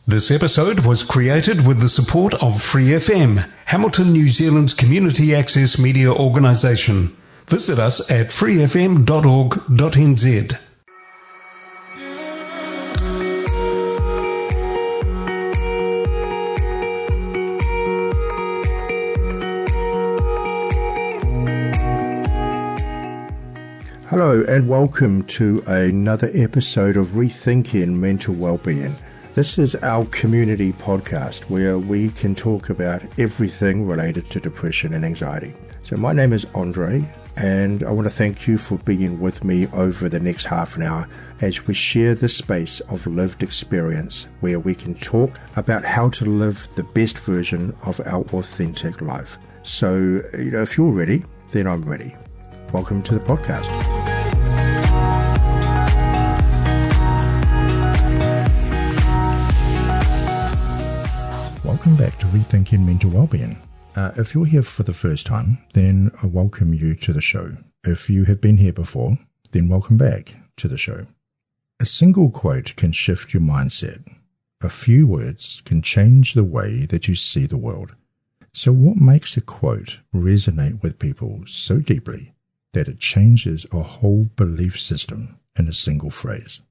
This episode was created with the support of Free FM, Hamilton, New Zealand's community access media organisation. Visit us at freefm.org.nz. Hello and welcome to another episode of ReThinking Mental Wellbeing. This is our community podcast where we can talk about everything related to depression and anxiety. So my name is Andre and I want to thank you for being with me over the next half an hour as we share the space of lived experience where we can talk about how to live the best version of our authentic life. So, if you're ready, then I'm ready. Welcome to the podcast. Welcome back to Rethinking Mental Wellbeing. If you're here for the first time, then I welcome you to the show. If you have been here before, then welcome back to the show. A single quote can shift your mindset. A few words can change the way that you see the world. So what makes a quote resonate with people so deeply that it changes a whole belief system in a single phrase?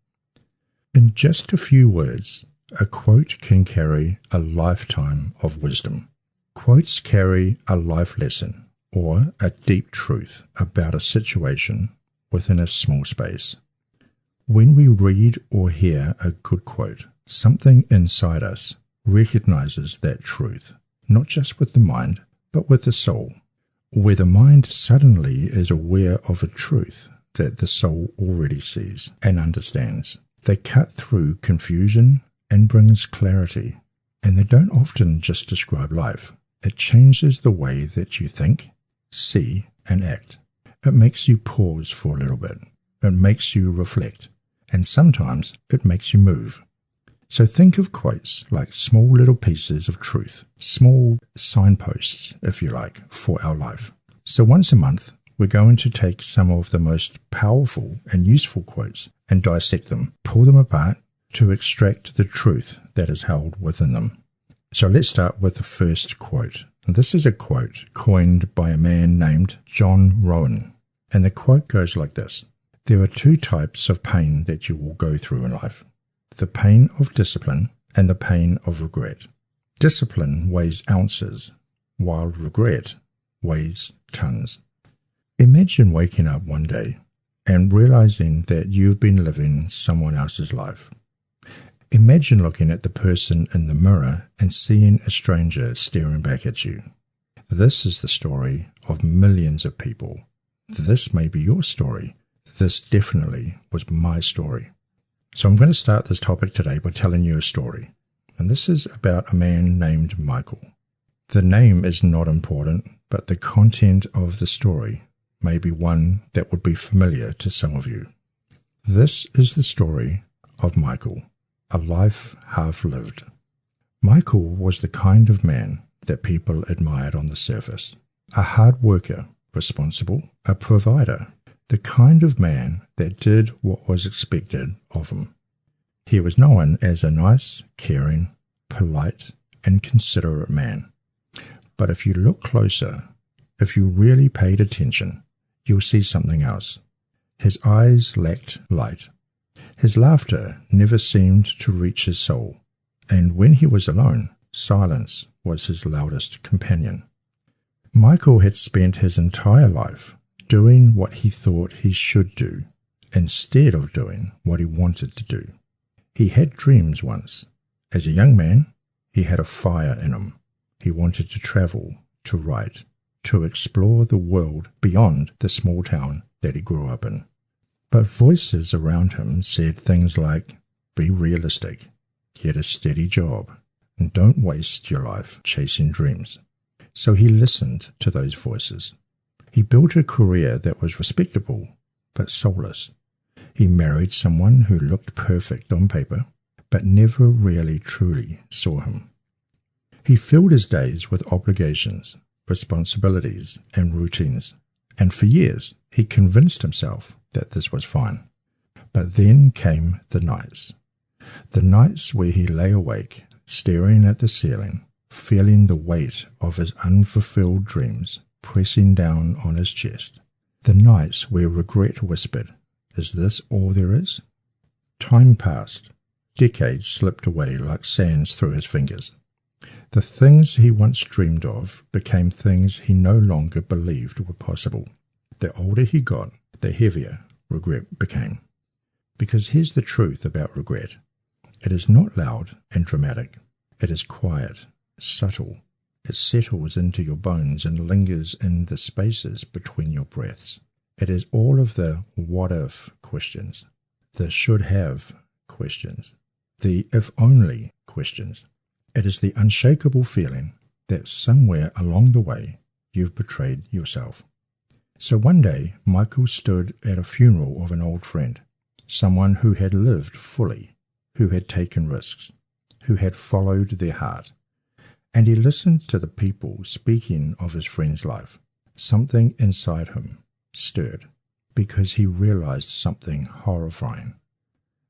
In just a few words, a quote can carry a lifetime of wisdom. Quotes carry a life lesson or a deep truth about a situation within a small space. When we read or hear a good quote, something inside us recognizes that truth, not just with the mind, but with the soul. Where the mind suddenly is aware of a truth that the soul already sees and understands. They cut through confusion and brings clarity, and they don't often just describe life. It changes the way that you think, see, and act. It makes you pause for a little bit. It makes you reflect, and sometimes it makes you move. So think of quotes like small little pieces of truth, small signposts, if you like, for our life. So once a month, we're going to take some of the most powerful and useful quotes and dissect them, pull them apart, to extract the truth that is held within them. So let's start with the first quote. This is a quote coined by a man named John Rowan. And the quote goes like this: "There are two types of pain that you will go through in life. The pain of discipline and the pain of regret. Discipline weighs ounces, while regret weighs tons." Imagine waking up one day and realizing that you've been living someone else's life. Imagine looking at the person in the mirror and seeing a stranger staring back at you. This is the story of millions of people. This may be your story. This definitely was my story. So I'm going to start this topic today by telling you a story. And this is about a man named Michael. The name is not important, but the content of the story may be one that would be familiar to some of you. This is the story of Michael. A life half lived. Michael was the kind of man that people admired on the surface. A hard worker, responsible, a provider. The kind of man that did what was expected of him. He was known as a nice, caring, polite, and considerate man. But if you look closer, if you really paid attention, you'll see something else. His eyes lacked light. His laughter never seemed to reach his soul, and when he was alone, silence was his loudest companion. Michael had spent his entire life doing what he thought he should do, instead of doing what he wanted to do. He had dreams once. As a young man, he had a fire in him. He wanted to travel, to write, to explore the world beyond the small town that he grew up in. But voices around him said things like, be realistic, get a steady job, and don't waste your life chasing dreams. So he listened to those voices. He built a career that was respectable, but soulless. He married someone who looked perfect on paper, but never really truly saw him. He filled his days with obligations, responsibilities, and routines, and for years he convinced himself that this was fine. But then came the nights. The nights where he lay awake, staring at the ceiling, feeling the weight of his unfulfilled dreams pressing down on his chest. The nights where regret whispered, "Is this all there is?" Time passed. Decades slipped away like sands through his fingers. The things he once dreamed of became things he no longer believed were possible. The older he got, the heavier regret became. Because here's the truth about regret. It is not loud and dramatic. It is quiet, subtle. It settles into your bones and lingers in the spaces between your breaths. It is all of the what if questions, the should have questions, the if only questions. It is the unshakable feeling that somewhere along the way you've betrayed yourself. So one day, Michael stood at a funeral of an old friend, someone who had lived fully, who had taken risks, who had followed their heart. And he listened to the people speaking of his friend's life. Something inside him stirred because he realized something horrifying,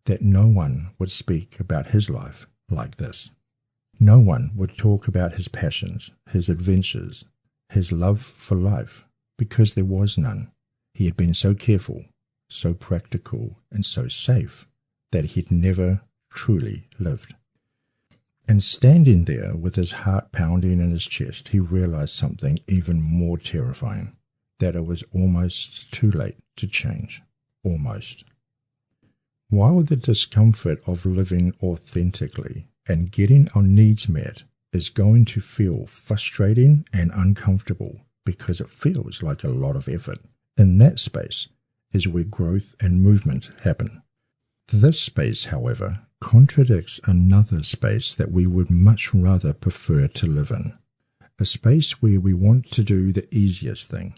that no one would speak about his life like this. No one would talk about his passions, his adventures, his love for life, because there was none. He had been so careful, so practical, and so safe that he'd never truly lived. And standing there with his heart pounding in his chest, he realized something even more terrifying, that it was almost too late to change. Almost. While the discomfort of living authentically and getting our needs met is going to feel frustrating and uncomfortable because it feels like a lot of effort, in that space is where growth and movement happen. This space, however, contradicts another space that we would much rather prefer to live in. A space where we want to do the easiest thing.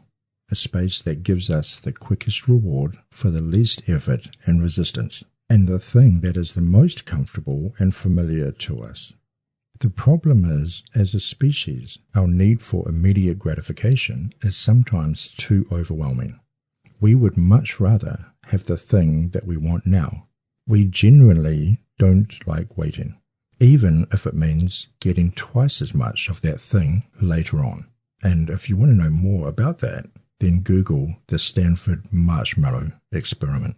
A space that gives us the quickest reward for the least effort and resistance, and the thing that is the most comfortable and familiar to us. The problem is, as a species, our need for immediate gratification is sometimes too overwhelming. We would much rather have the thing that we want now. We genuinely don't like waiting, even if it means getting twice as much of that thing later on. And if you want to know more about that, then Google the Stanford Marshmallow Experiment.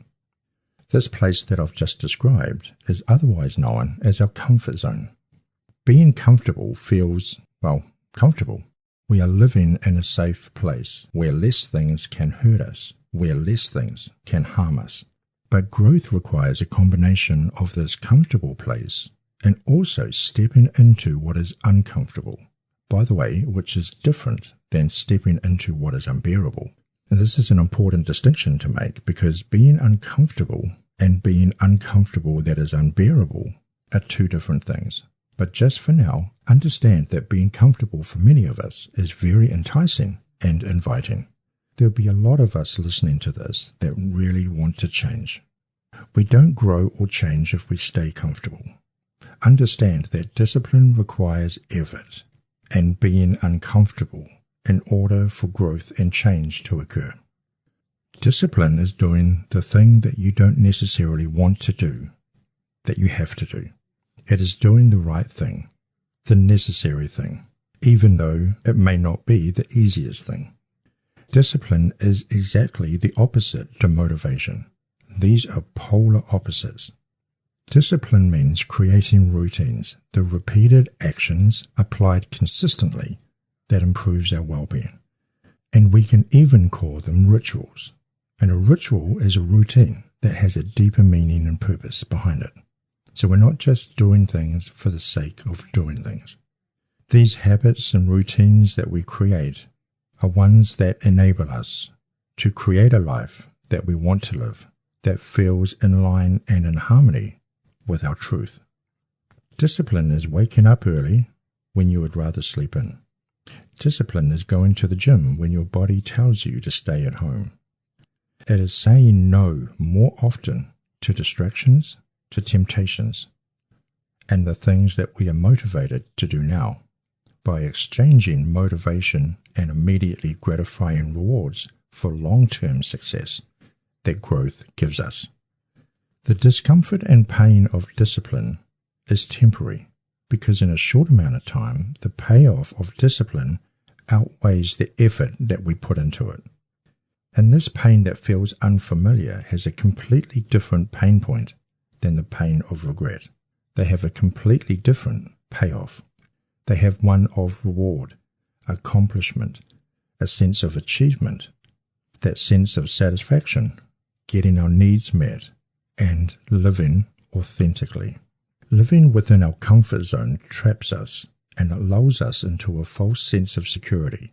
This place that I've just described is otherwise known as our comfort zone. Being comfortable feels, well, comfortable. We are living in a safe place where less things can hurt us, where less things can harm us. But growth requires a combination of this comfortable place and also stepping into what is uncomfortable. By the way, which is different than stepping into what is unbearable. And this is an important distinction to make because being uncomfortable and being uncomfortable that is unbearable are two different things. But just for now, understand that being comfortable for many of us is very enticing and inviting. There'll be a lot of us listening to this that really want to change. We don't grow or change if we stay comfortable. Understand that discipline requires effort and being uncomfortable in order for growth and change to occur. Discipline is doing the thing that you don't necessarily want to do, that you have to do. It is doing the right thing, the necessary thing, even though it may not be the easiest thing. Discipline is exactly the opposite to motivation. These are polar opposites. Discipline means creating routines, the repeated actions applied consistently that improves our well-being. And we can even call them rituals. And a ritual is a routine that has a deeper meaning and purpose behind it. So we're not just doing things for the sake of doing things. These habits and routines that we create are ones that enable us to create a life that we want to live, that feels in line and in harmony with our truth. Discipline is waking up early when you would rather sleep in. Discipline is going to the gym when your body tells you to stay at home. It is saying no more often to distractions, to temptations, and the things that we are motivated to do now, by exchanging motivation and immediately gratifying rewards for long-term success that growth gives us. The discomfort and pain of discipline is temporary because in a short amount of time, the payoff of discipline outweighs the effort that we put into it. And this pain that feels unfamiliar has a completely different pain point than the pain of regret. They have a completely different payoff. They have one of reward, accomplishment, a sense of achievement, that sense of satisfaction, getting our needs met, and living authentically. Living within our comfort zone traps us and it lulls us into a false sense of security.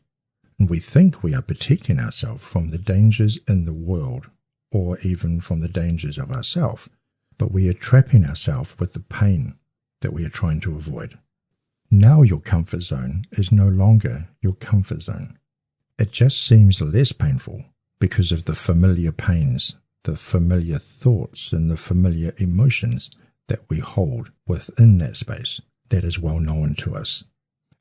And we think we are protecting ourselves from the dangers in the world or even from the dangers of ourselves, but we are trapping ourselves with the pain that we are trying to avoid. Now your comfort zone is no longer your comfort zone. It just seems less painful because of the familiar pains, the familiar thoughts and the familiar emotions that we hold within that space that is well known to us.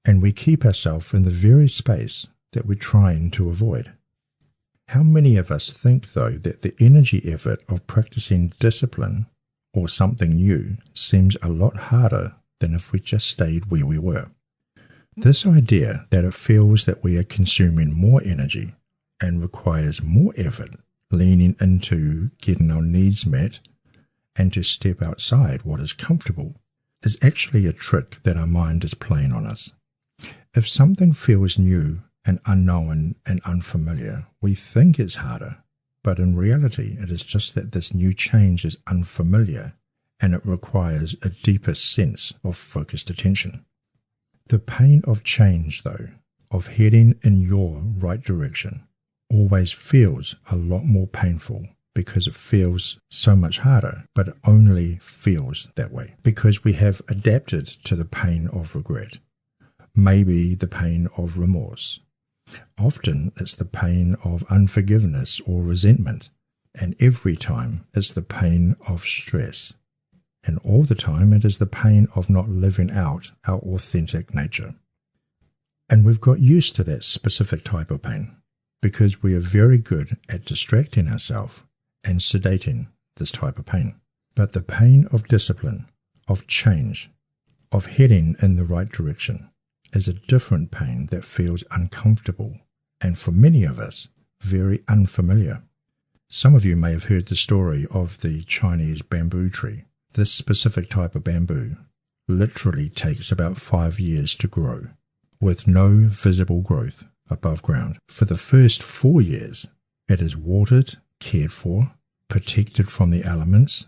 And we keep ourselves in the very space that we're trying to avoid. How many of us think, though, that the energy effort of practicing discipline or something new seems a lot harder than if we just stayed where we were? This idea that it feels that we are consuming more energy and requires more effort leaning into getting our needs met and to step outside what is comfortable is actually a trick that our mind is playing on us. If something feels new and unknown and unfamiliar, we think it's harder, but in reality it is just that this new change is unfamiliar and it requires a deeper sense of focused attention. The pain of change, though, of heading in your right direction, always feels a lot more painful because it feels so much harder, but it only feels that way because we have adapted to the pain of regret, maybe the pain of remorse. Often it's the pain of unforgiveness or resentment, and every time it's the pain of stress. And all the time it is the pain of not living out our authentic nature. And we've got used to that specific type of pain because we are very good at distracting ourselves and sedating this type of pain. But the pain of discipline, of change, of heading in the right direction is a different pain that feels uncomfortable and for many of us very unfamiliar. Some of you may have heard the story of the Chinese bamboo tree. This specific type of bamboo literally takes about 5 years to grow, with no visible growth above ground. For the first 4 years, it is watered, cared for, protected from the elements,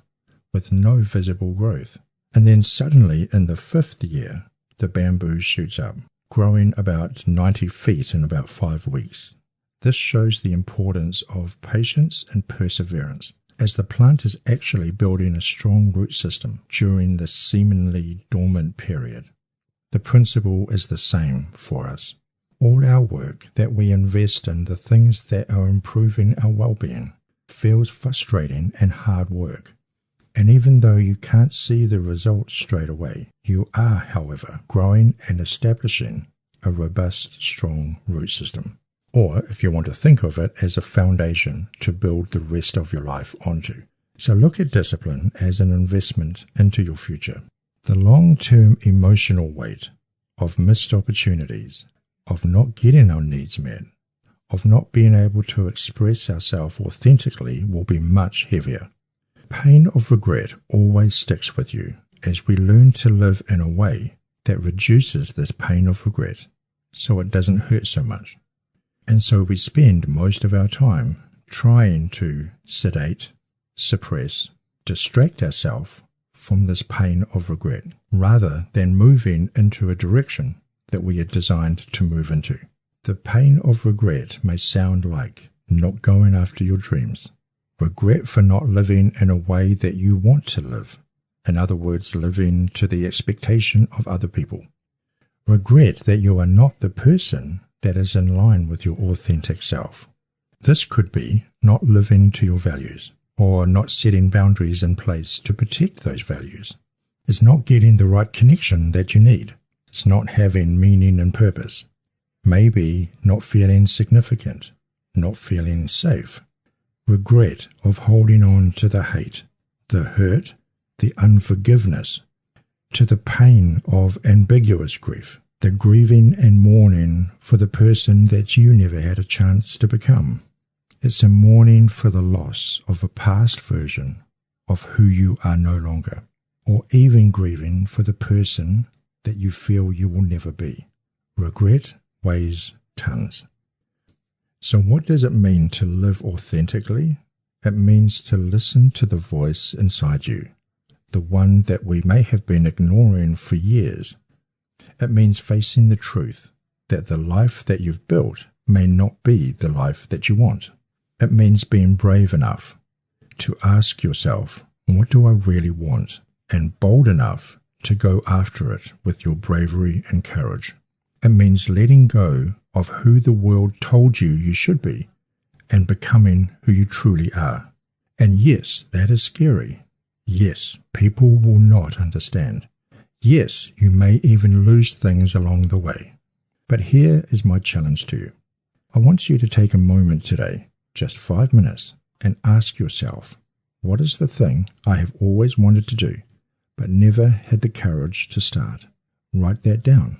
with no visible growth. And then suddenly, in the 5th year, the bamboo shoots up, growing about 90 feet in about 5 weeks. This shows the importance of patience and perseverance, as the plant is actually building a strong root system during the seemingly dormant period. The principle is the same for us. All our work that we invest in the things that are improving our well-being feels frustrating and hard work. And even though you can't see the results straight away, you are, however, growing and establishing a robust, strong root system. Or, if you want to think of it as a foundation to build the rest of your life onto. So look at discipline as an investment into your future. The long-term emotional weight of missed opportunities, of not getting our needs met, of not being able to express ourselves authentically will be much heavier. Pain of regret always sticks with you as we learn to live in a way that reduces this pain of regret so it doesn't hurt so much. And so we spend most of our time trying to sedate, suppress, distract ourselves from this pain of regret, rather than moving into a direction that we are designed to move into. The pain of regret may sound like not going after your dreams, regret for not living in a way that you want to live, in other words, living to the expectation of other people, regret that you are not the person that is in line with your authentic self. This could be not living to your values, or not setting boundaries in place to protect those values. It's not getting the right connection that you need. It's not having meaning and purpose. Maybe not feeling significant, not feeling safe. Regret of holding on to the hate, the hurt, the unforgiveness, to the pain of ambiguous grief, the grieving and mourning for the person that you never had a chance to become. It's a mourning for the loss of a past version of who you are no longer, or even grieving for the person that you feel you will never be. Regret weighs tons. So what does it mean to live authentically? It means to listen to the voice inside you, the one that we may have been ignoring for years. It means facing the truth that the life that you've built may not be the life that you want. It means being brave enough to ask yourself, what do I really want? And bold enough to go after it with your bravery and courage. It means letting go of who the world told you should be and becoming who you truly are. And yes, that is scary. Yes, people will not understand. Yes, you may even lose things along the way. But here is my challenge to you. I want you to take a moment today, just 5 minutes, and ask yourself, what is the thing I have always wanted to do, but never had the courage to start? Write that down.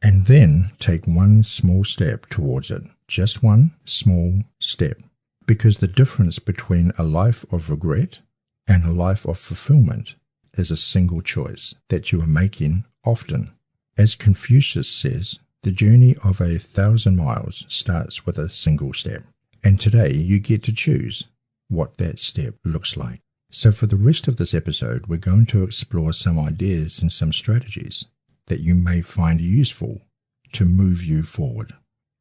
And then take one small step towards it. Just one small step. Because the difference between a life of regret and a life of fulfillment is a single choice that you are making often. As Confucius says, the journey of 1,000 miles starts with a single step. And today you get to choose what that step looks like. So for the rest of this episode, we're going to explore some ideas and some strategies that you may find useful to move you forward.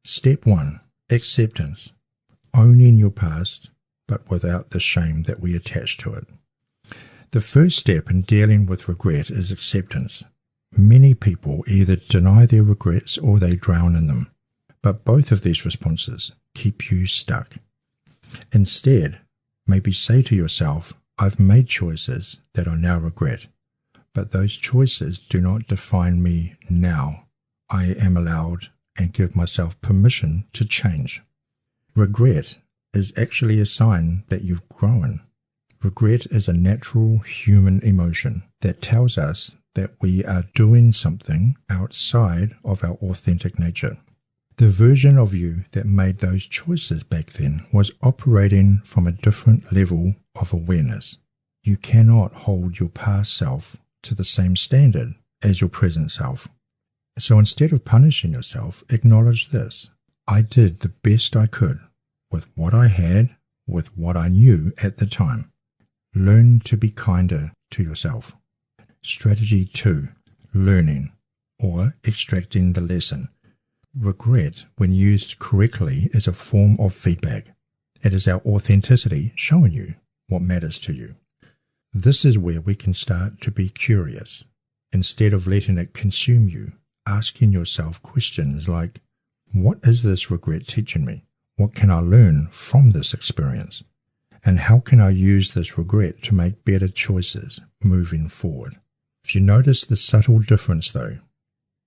Step 1, acceptance. Owning your past, but without the shame that we attach to it. The first step in dealing with regret is acceptance. Many people either deny their regrets or they drown in them, but both of these responses keep you stuck. Instead, maybe say to yourself, I've made choices that I now regret, but those choices do not define me now. I am allowed and give myself permission to change. Regret is actually a sign that you've grown. Regret is a natural human emotion that tells us that we are doing something outside of our authentic nature. The version of you that made those choices back then was operating from a different level of awareness. You cannot hold your past self to the same standard as your present self. So instead of punishing yourself, acknowledge this. I did the best I could with what I had, with what I knew at the time. Learn to be kinder to yourself. Strategy 2, learning or extracting the lesson. Regret, when used correctly, is a form of feedback. It is our authenticity showing you what matters to you. This is where we can start to be curious. Instead of letting it consume you, asking yourself questions like, what is this regret teaching me? What can I learn from this experience? And how can I use this regret to make better choices moving forward? If you notice the subtle difference though,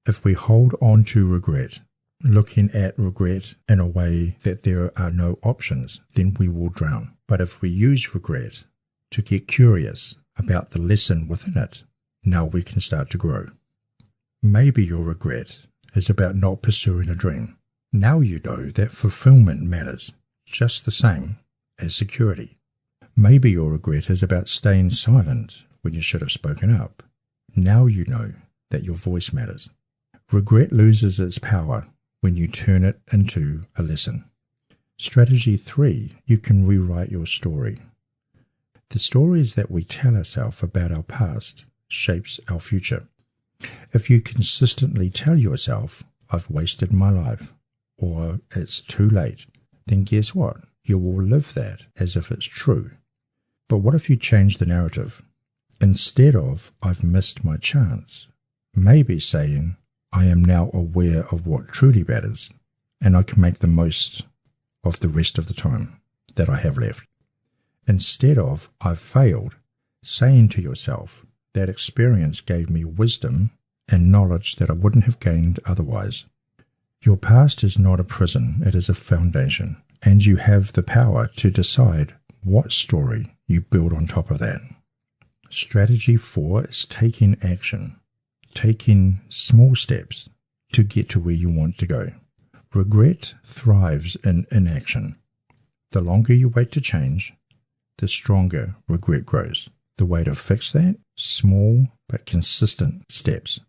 if we hold on to regret, looking at regret in a way that there are no options, then we will drown. But if we use regret to get curious about the lesson within it, now we can start to grow. Maybe your regret is about not pursuing a dream. Now you know that fulfillment matters just the same as security. Maybe your regret is about staying silent when you should have spoken up. Now you know that your voice matters. Regret loses its power when you turn it into a lesson. Strategy 3, you can rewrite your story. The stories that we tell ourselves about our past shapes our future. If you consistently tell yourself, I've wasted my life, or it's too late, then guess what? You will live that as if it's true. But what if you change the narrative? Instead of, I've missed my chance, maybe saying, I am now aware of what truly matters, and I can make the most of the rest of the time that I have left. Instead of, I've failed, saying to yourself, that experience gave me wisdom and knowledge that I wouldn't have gained otherwise. Your past is not a prison, it is a foundation, and you have the power to decide what story you build on top of that. Strategy 4 is taking action, taking small steps to get to where you want to go. Regret thrives in inaction. The longer you wait to change, the stronger regret grows. The way to fix that? Small but consistent steps.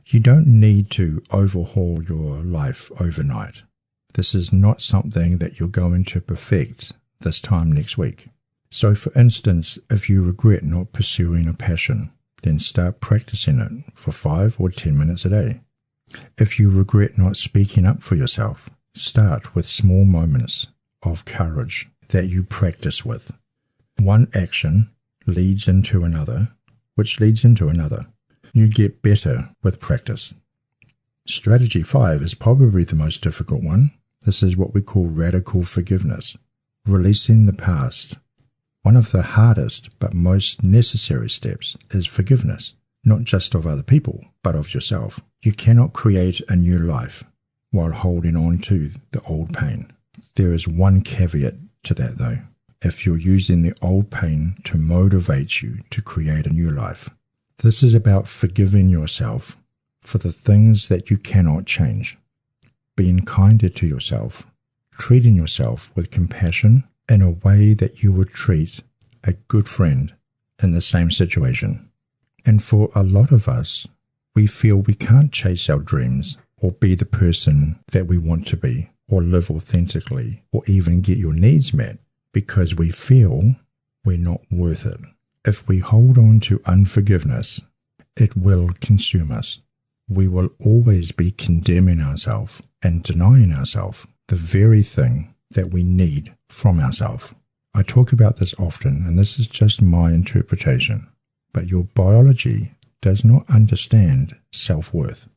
You don't need to overhaul your life overnight. This is not something that you're going to perfect this time next week. So for instance, if you regret not pursuing a passion, then start practicing it for 5 or 10 minutes a day. If you regret not speaking up for yourself, start with small moments of courage that you practice with. One action leads into another, which leads into another. You get better with practice. Strategy 5 is probably the most difficult one. This is what we call radical forgiveness, releasing the past. One of the hardest but most necessary steps is forgiveness, not just of other people, but of yourself. You cannot create a new life while holding on to the old pain. There is one caveat to that though. If you're using the old pain to motivate you to create a new life. This is about forgiving yourself for the things that you cannot change, being kinder to yourself, treating yourself with compassion in a way that you would treat a good friend in the same situation. And for a lot of us, we feel we can't chase our dreams or be the person that we want to be or live authentically or even get your needs met because we feel we're not worth it. If we hold on to unforgiveness, it will consume us. We will always be condemning ourselves and denying ourselves the very thing that we need from ourselves. I talk about this often, and this is just my interpretation, but your biology does not understand self-worth.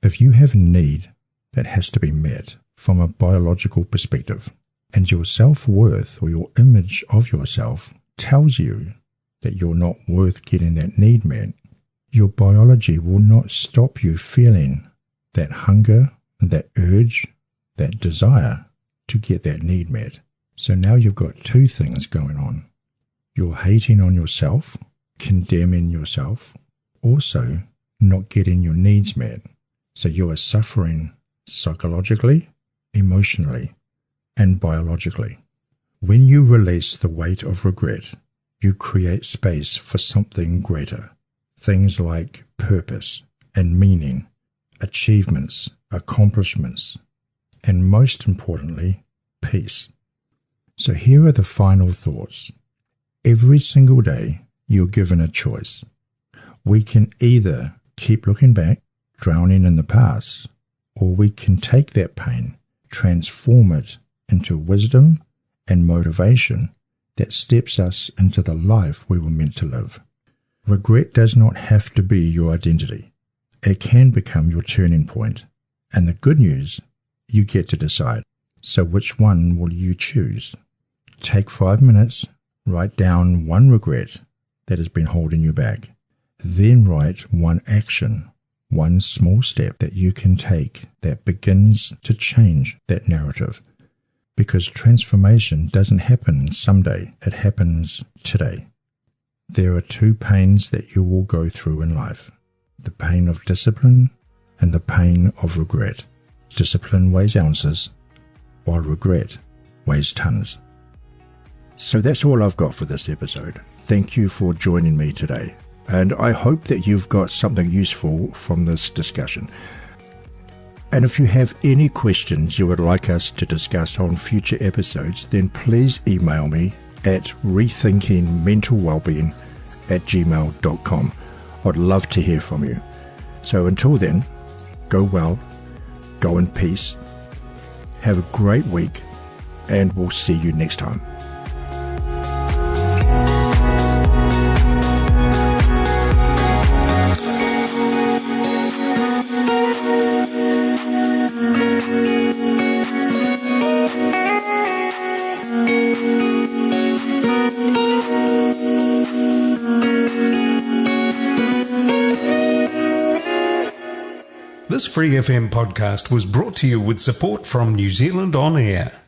If you have a need that has to be met from a biological perspective, and your self-worth or your image of yourself tells you that you're not worth getting that need met, your biology will not stop you feeling that hunger, that urge, that desire to get that need met. So now you've got two things going on. You're hating on yourself, condemning yourself, also not getting your needs met. So you are suffering psychologically, emotionally, and biologically. When you release the weight of regret, you create space for something greater. Things like purpose and meaning, achievements, accomplishments, and most importantly, peace. So here are the final thoughts. Every single day, you're given a choice. We can either keep looking back, drowning in the past, or we can take that pain, transform it into wisdom and motivation that steps us into the life we were meant to live. Regret does not have to be your identity. It can become your turning point. And the good news, you get to decide. So which one will you choose? Take 5 minutes, write down one regret that has been holding you back. Then write one action, one small step that you can take that begins to change that narrative. Because transformation doesn't happen someday, it happens today. There are two pains that you will go through in life, the pain of discipline and the pain of regret. Discipline weighs ounces, while regret weighs tons. So that's all I've got for this episode. Thank you for joining me today, and I hope that you've got something useful from this discussion. And if you have any questions you would like us to discuss on future episodes, then please email me at rethinkingmentalwellbeing@gmail.com. I'd love to hear from you. So until then, go well, go in peace, have a great week, and we'll see you next time. This Free FM podcast was brought to you with support from New Zealand On Air.